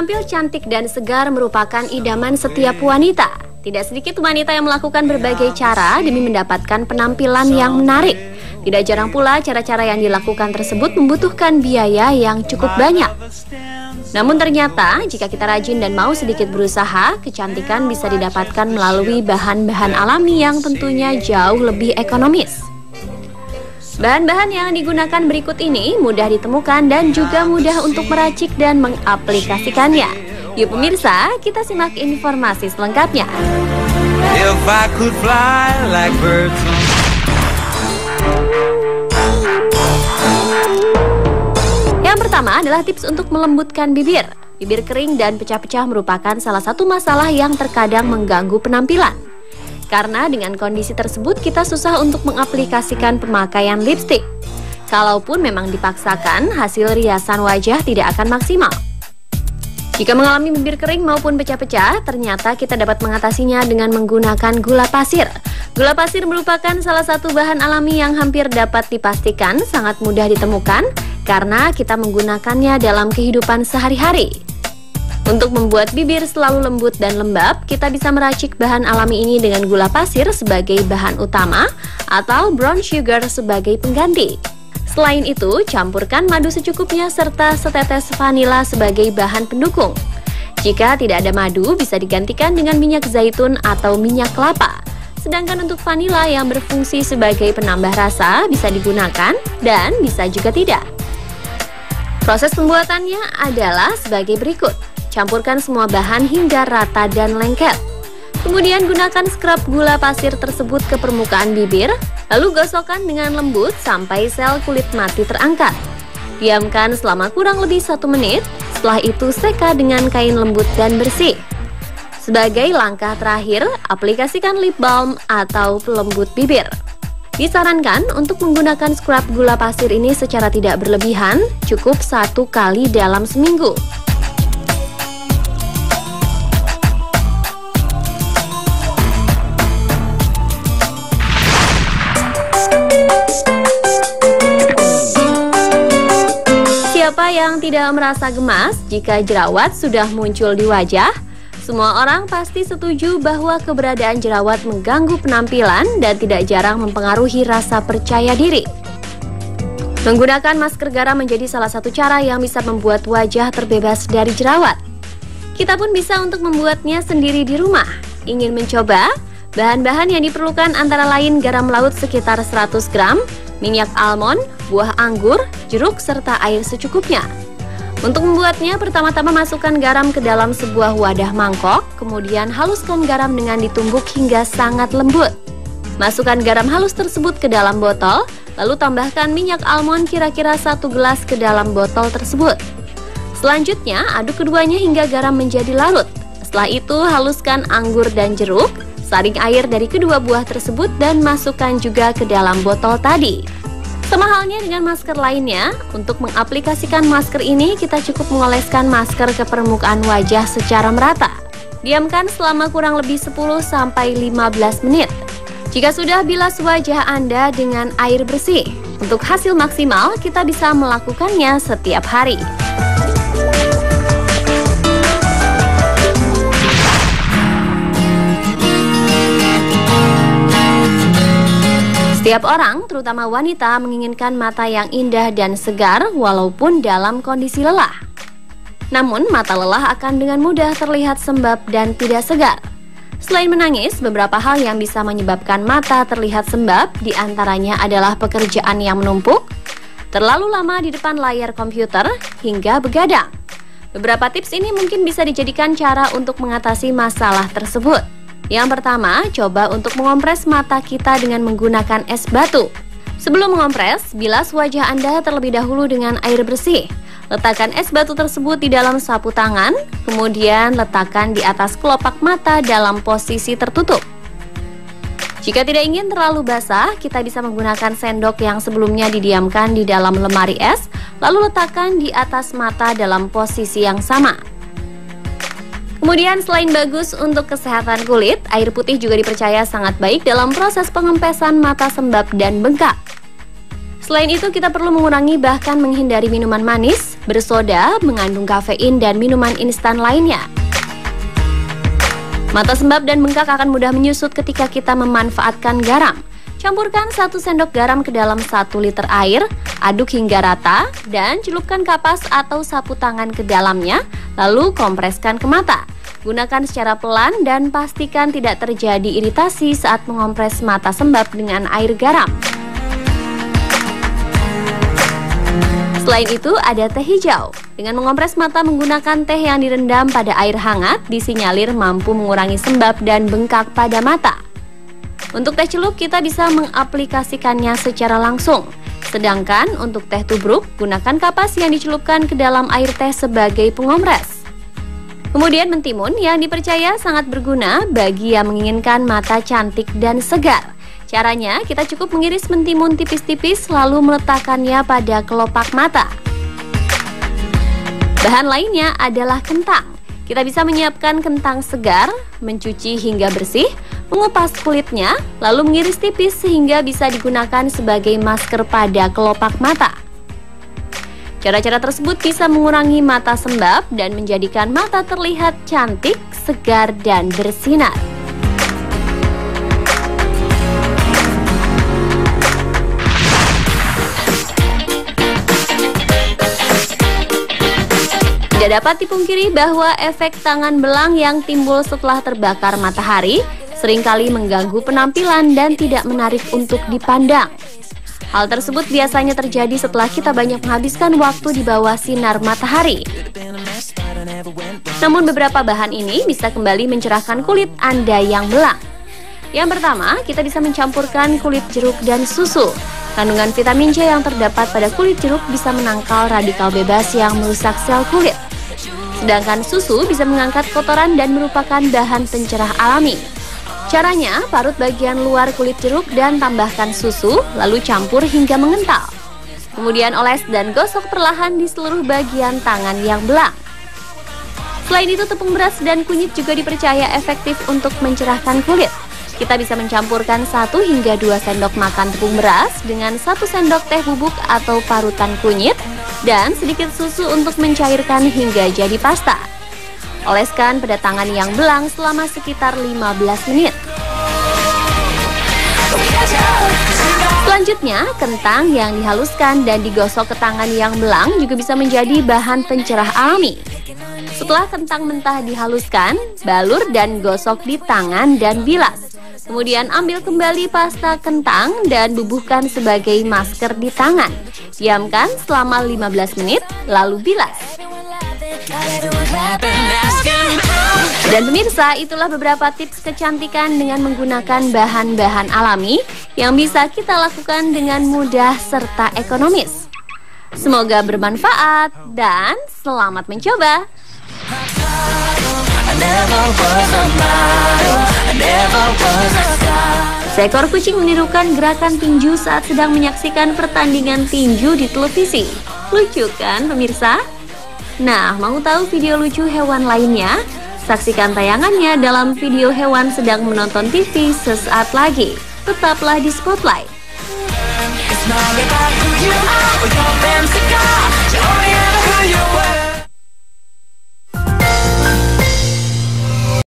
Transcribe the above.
Tampil cantik dan segar merupakan idaman setiap wanita. Tidak sedikit wanita yang melakukan berbagai cara demi mendapatkan penampilan yang menarik. Tidak jarang pula cara-cara yang dilakukan tersebut membutuhkan biaya yang cukup banyak. Namun ternyata jika kita rajin dan mau sedikit berusaha, kecantikan bisa didapatkan melalui bahan-bahan alami yang tentunya jauh lebih ekonomis. Bahan-bahan yang digunakan berikut ini mudah ditemukan dan juga mudah untuk meracik dan mengaplikasikannya. Yuk pemirsa, kita simak informasi selengkapnya. If I could fly like birds. Yang pertama adalah tips untuk melembutkan bibir. Bibir kering dan pecah-pecah merupakan salah satu masalah yang terkadang mengganggu penampilan. Karena dengan kondisi tersebut kita susah untuk mengaplikasikan pemakaian lipstik. Kalaupun memang dipaksakan, hasil riasan wajah tidak akan maksimal. Jika mengalami bibir kering maupun pecah-pecah, ternyata kita dapat mengatasinya dengan menggunakan gula pasir. Gula pasir merupakan salah satu bahan alami yang hampir dapat dipastikan sangat mudah ditemukan karena kita menggunakannya dalam kehidupan sehari-hari. Untuk membuat bibir selalu lembut dan lembab, kita bisa meracik bahan alami ini dengan gula pasir sebagai bahan utama atau brown sugar sebagai pengganti. Selain itu, campurkan madu secukupnya serta setetes vanila sebagai bahan pendukung. Jika tidak ada madu, bisa digantikan dengan minyak zaitun atau minyak kelapa. Sedangkan untuk vanila yang berfungsi sebagai penambah rasa bisa digunakan dan bisa juga tidak. Proses pembuatannya adalah sebagai berikut. Campurkan semua bahan hingga rata dan lengket. Kemudian gunakan scrub gula pasir tersebut ke permukaan bibir, lalu gosokkan dengan lembut sampai sel kulit mati terangkat. Diamkan selama kurang lebih 1 menit, setelah itu seka dengan kain lembut dan bersih. Sebagai langkah terakhir, aplikasikan lip balm atau pelembut bibir. Disarankan untuk menggunakan scrub gula pasir ini secara tidak berlebihan, cukup 1 kali dalam seminggu. Siapa yang tidak merasa gemas jika jerawat sudah muncul di wajah? Semua orang pasti setuju bahwa keberadaan jerawat mengganggu penampilan dan tidak jarang mempengaruhi rasa percaya diri. Menggunakan masker garam menjadi salah satu cara yang bisa membuat wajah terbebas dari jerawat. Kita pun bisa untuk membuatnya sendiri di rumah. Ingin mencoba? Bahan-bahan yang diperlukan antara lain garam laut sekitar 100 gram, minyak almond, buah anggur, jeruk, serta air secukupnya. Untuk membuatnya, pertama-tama masukkan garam ke dalam sebuah wadah mangkok, kemudian haluskan garam dengan ditumbuk hingga sangat lembut. Masukkan garam halus tersebut ke dalam botol, lalu tambahkan minyak almond kira-kira 1 gelas ke dalam botol tersebut. Selanjutnya, aduk keduanya hingga garam menjadi larut. Setelah itu, haluskan anggur dan jeruk, saring air dari kedua buah tersebut dan masukkan juga ke dalam botol tadi. Sama halnya dengan masker lainnya, untuk mengaplikasikan masker ini kita cukup mengoleskan masker ke permukaan wajah secara merata. Diamkan selama kurang lebih 10-15 menit. Jika sudah, bilas wajah Anda dengan air bersih. Untuk hasil maksimal, kita bisa melakukannya setiap hari. Setiap orang, terutama wanita, menginginkan mata yang indah dan segar walaupun dalam kondisi lelah. Namun, mata lelah akan dengan mudah terlihat sembab dan tidak segar. Selain menangis, beberapa hal yang bisa menyebabkan mata terlihat sembab diantaranya adalah pekerjaan yang menumpuk, terlalu lama di depan layar komputer, hingga begadang. Beberapa tips ini mungkin bisa dijadikan cara untuk mengatasi masalah tersebut. Yang pertama, coba untuk mengompres mata kita dengan menggunakan es batu. Sebelum mengompres, bilas wajah Anda terlebih dahulu dengan air bersih. Letakkan es batu tersebut di dalam sapu tangan, kemudian letakkan di atas kelopak mata dalam posisi tertutup. Jika tidak ingin terlalu basah, kita bisa menggunakan sendok yang sebelumnya didiamkan di dalam lemari es, lalu letakkan di atas mata dalam posisi yang sama. Kemudian selain bagus untuk kesehatan kulit, air putih juga dipercaya sangat baik dalam proses pengempesan mata sembab dan bengkak. Selain itu, kita perlu mengurangi bahkan menghindari minuman manis, bersoda, mengandung kafein, dan minuman instan lainnya. Mata sembab dan bengkak akan mudah menyusut ketika kita memanfaatkan garam. Campurkan 1 sendok garam ke dalam 1 liter air, aduk hingga rata, dan celupkan kapas atau sapu tangan ke dalamnya, lalu kompreskan ke mata. Gunakan secara pelan dan pastikan tidak terjadi iritasi saat mengompres mata sembab dengan air garam. Selain itu, ada teh hijau. Dengan mengompres mata menggunakan teh yang direndam pada air hangat, disinyalir mampu mengurangi sembab dan bengkak pada mata. Untuk teh celup, kita bisa mengaplikasikannya secara langsung. Sedangkan untuk teh tubruk, gunakan kapas yang dicelupkan ke dalam air teh sebagai pengompres. Kemudian mentimun yang dipercaya sangat berguna bagi yang menginginkan mata cantik dan segar. Caranya, kita cukup mengiris mentimun tipis-tipis lalu meletakkannya pada kelopak mata. Bahan lainnya adalah kentang. Kita bisa menyiapkan kentang segar, mencuci hingga bersih, mengupas kulitnya, lalu mengiris tipis sehingga bisa digunakan sebagai masker pada kelopak mata. Cara-cara tersebut bisa mengurangi mata sembab dan menjadikan mata terlihat cantik, segar, dan bersinar. Tidak dapat dipungkiri bahwa efek tangan belang yang timbul setelah terbakar matahari seringkali mengganggu penampilan dan tidak menarik untuk dipandang. Hal tersebut biasanya terjadi setelah kita banyak menghabiskan waktu di bawah sinar matahari. Namun beberapa bahan ini bisa kembali mencerahkan kulit Anda yang belang. Yang pertama, kita bisa mencampurkan kulit jeruk dan susu. Kandungan vitamin C yang terdapat pada kulit jeruk bisa menangkal radikal bebas yang merusak sel kulit. Sedangkan susu bisa mengangkat kotoran dan merupakan bahan pencerah alami. Caranya, parut bagian luar kulit jeruk dan tambahkan susu, lalu campur hingga mengental. Kemudian oles dan gosok perlahan di seluruh bagian tangan yang belang. Selain itu, tepung beras dan kunyit juga dipercaya efektif untuk mencerahkan kulit. Kita bisa mencampurkan 1 hingga 2 sendok makan tepung beras dengan 1 sendok teh bubuk atau parutan kunyit dan sedikit susu untuk mencairkan hingga jadi pasta. Oleskan pada tangan yang belang selama sekitar 15 menit. Selanjutnya, kentang yang dihaluskan dan digosok ke tangan yang belang juga bisa menjadi bahan pencerah alami. Setelah kentang mentah dihaluskan, balur dan gosok di tangan dan bilas. Kemudian ambil kembali pasta kentang dan bubuhkan sebagai masker di tangan. Diamkan selama 15 menit, lalu bilas. Dan pemirsa, itulah beberapa tips kecantikan dengan menggunakan bahan-bahan alami yang bisa kita lakukan dengan mudah serta ekonomis. Semoga bermanfaat dan selamat mencoba. Seekor kucing menirukan gerakan tinju saat sedang menyaksikan pertandingan tinju di televisi. Lucu kan pemirsa? Nah, mau tahu video lucu hewan lainnya? Saksikan tayangannya dalam video hewan sedang menonton TV sesaat lagi. Tetaplah di Spotlight. It's not about who you are or your fancy car. You only ever who you are.